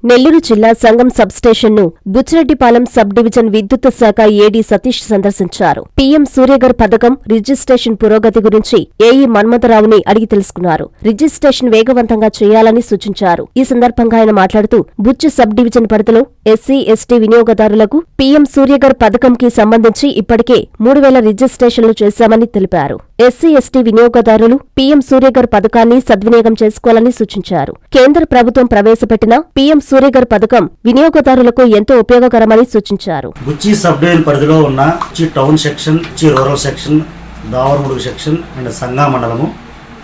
నెల్లూరు జిల్లా సంగం sub station ను Buchireddypalem sub division విద్యుత్ శాఖ ఏడీ సతీష్ సందర్శించారు. పీఎం సూర్యఘర్ పథకం రిజిస్ట్రేషన్ పురోగతి గురించి ఏఈ మన్మథరావుని అడిగి తెలుసుకున్నారు. రిజిస్ట్రేషన్ వేగవంతంగా చేయాలని సూచించారు. ఈ సందర్భంగా ఆయన మాట్లాడుతూ బుచ్చి సబ్ డివిజన్ పరిధిలో ఎస్సీ, ఎస్టీ వినియోగదారులకు పీఎం సూర్యఘర్ పథకంకి సంబంధించి ఇప్పటికే 3000 రిజిస్ట్రేషన్లు చేశామని తెలిపారు. ఎస్సీ, ఎస్టీ వినియోగదారులు పీఎం సూర్యఘర్ పథకాన్ని సద్వినియోగం చేసుకోవాలని సూచించారు. కేంద్ర ప్రభుత్వం ప్రవేశపెట్టిన పీఎం సూర్యఘర్ పథకం వినియోగదారులకు ఎంతో ఉపయోగకరమని సూచించారు. బుచ్చి సబ్ డివిజన్ పరిధిలో ఉన్న Buchi town section, Buchi rural section, Davaramudugu section and Sanga మండలము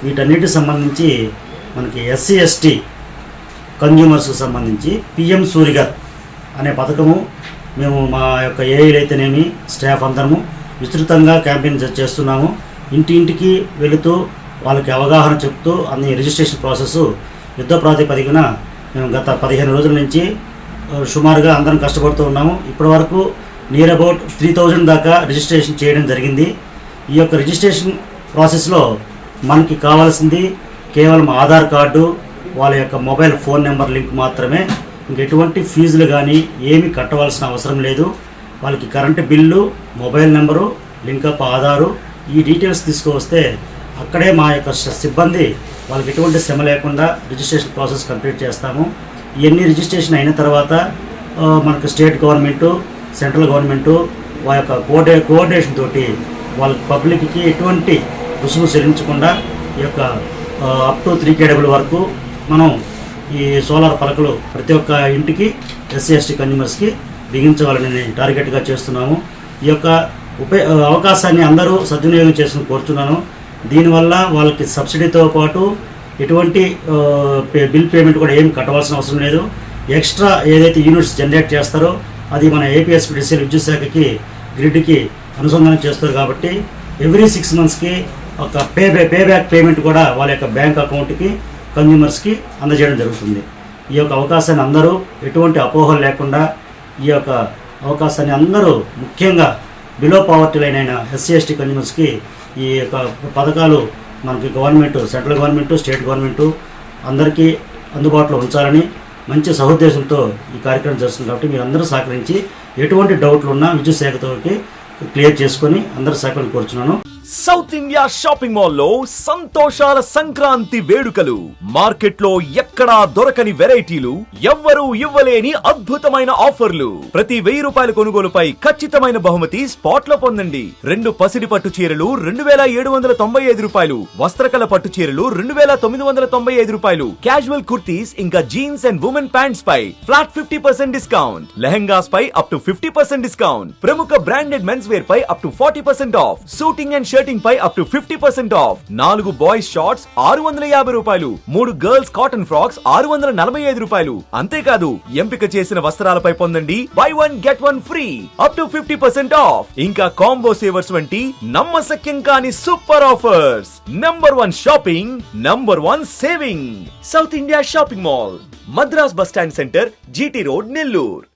వీటన్నిటికి సంబంధించి మనకి ఎస్సీ, ఎస్టీ కన్జ్యూమర్స్ సంబంధించి పీఎం సూర్యఘర్ అనే పథకము మేము మా యొక్క ఏఐలు అయితేనేమి స్టాఫ్ అందరము విస్తృతంగా క్యాంపెయిన్ చేస్తున్నాము. ఇంటింటికి వెళుతూ వాళ్ళకి అవగాహన చెప్తూ అన్ని రిజిస్ట్రేషన్ ప్రాసెస్ యుద్ధ ప్రాతిపదికన మేము గత 15 రోజుల నుంచి సుమారుగా అందరం కష్టపడుతూ ఉన్నాము. ఇప్పటి వరకు నియర్ అబౌట్ 3000 దాకా రిజిస్ట్రేషన్ చేయడం జరిగింది. ఈ యొక్క రిజిస్ట్రేషన్ ప్రాసెస్లో మనకి కావాల్సింది కేవలం ఆధార్ కార్డు, వాళ్ళ యొక్క మొబైల్ ఫోన్ నెంబర్ లింక్ మాత్రమే. ఇంకెటువంటి ఫీజులు కానీ ఏమీ కట్టవలసిన అవసరం లేదు. వాళ్ళకి current bill, mobile number, link up Aadhaar ఈ డీటెయిల్స్ తీసుకువస్తే అక్కడే మా యొక్క సిబ్బంది వాళ్ళకి ఎటువంటి శ్రమ లేకుండా రిజిస్ట్రేషన్ ప్రాసెస్ కంప్లీట్ చేస్తాము. ఇవన్నీ రిజిస్ట్రేషన్ అయిన తర్వాత మనకు స్టేట్ గవర్నమెంటు, సెంట్రల్ గవర్నమెంటు వాళ్ళ యొక్క కోఆర్డినేషన్ తోటి వాళ్ళ పబ్లిక్కి ఎటువంటి రుసుము చెల్లించకుండా ఈ యొక్క అప్ టు 3 kW వరకు మనం ఈ సోలార్ పలకలు ప్రతి ఒక్క ఇంటికి ఎస్సీ, ఎస్టీ కన్జ్యూమర్స్కి బిగించవాలని టార్గెట్గా చేస్తున్నాము. ఈ యొక్క అవకాశాన్ని అందరూ సద్వినియోగం చేసుకుని కోరుతున్నాను. దీనివల్ల వాళ్ళకి సబ్సిడీతో పాటు ఎటువంటి బిల్ పేమెంట్ కూడా ఏమి కట్టవలసిన అవసరం లేదు. ఎక్స్ట్రా ఏదైతే యూనిట్స్ జనరేట్ చేస్తారో అది మన ఏపీఎస్పీడీసీఎల్ విద్యుత్ శాఖకి గ్రిడ్కి అనుసంధానం చేస్తారు. కాబట్టి ఎవ్రీ 6 monthsకి ఒక పేబ్యాక్ పేమెంట్ కూడా వాళ్ళ యొక్క బ్యాంక్ అకౌంట్కి కన్జ్యూమర్స్కి అందజేయడం జరుగుతుంది. ఈ యొక్క అవకాశాన్ని అందరూ ఎటువంటి అపోహలు లేకుండా ఈ యొక్క అవకాశాన్ని అందరూ ముఖ్యంగా బిలో పావర్టీ లైన్ అయిన ఎస్సీ, ఎస్టీ కన్జ్యూమర్స్కి ఈ యొక్క పథకాలు మనకి government, central government, state government అందరికీ అందుబాటులో ఉంచాలని మంచి సహోద్దేశంతో ఈ కార్యక్రమం చేస్తుంది. కాబట్టి మీరు అందరూ సహకరించి ఎటువంటి డౌట్లు ఉన్నా విద్యుత్ శాఖతోకి క్లియర్ చేసుకొని అందరూ సహకరణ కోరుచున్నాను. సౌత్ ఇండియా షాపింగ్ మాల్ లో సంతోషాల సంక్రాంతి వేడుకలు. మార్కెట్ లో ఎక్కడా దొరకని వెరైటీలు, ఎవ్వరూ ఇవ్వలేని అద్భుతమైన ఆఫర్లు. ప్రతి 1000 రూపాయల కొనుగోలుపై ఖచ్చితమైన బహుమతి స్పాట్ లో పొందండి. 2 పసిడి పట్టు చీరలు 2795 రూపాయలు, వస్త్రకళ పట్టు చీరలు 2995 రూపాయలు, క్యాజువల్ కుర్తీస్ ఇంకా జీన్స్ అండ్ ఉమెన్ ప్యాంట్స్ పై ఫ్లాట్ 50% డిస్కౌంట్, లెహంగాస్ పై అప్ టు 50% డిస్కౌంట్, ప్రముఖ బ్రాండెడ్ మెన్స్ వేర్ పై up to 40% off, suiting and shirting పై up to 50% off, 4 boys shorts 650 రూపాయలు, 3 గర్ల్స్ కాటన్ ఫ్రాక్స్ 645 రూపాయలు. అంతేకాదు ఎంపిక చేసిన వస్త్రాలపై పొందండి by 1 get 1 free up to 50% of. ఇంకా కాంబో సేవర్స్ వంటి నమ్మశక్యం కాని super offers. Number 1 shopping, number 1 saving. South India shopping mall, Madras bus stand centre, GT road, Nellore.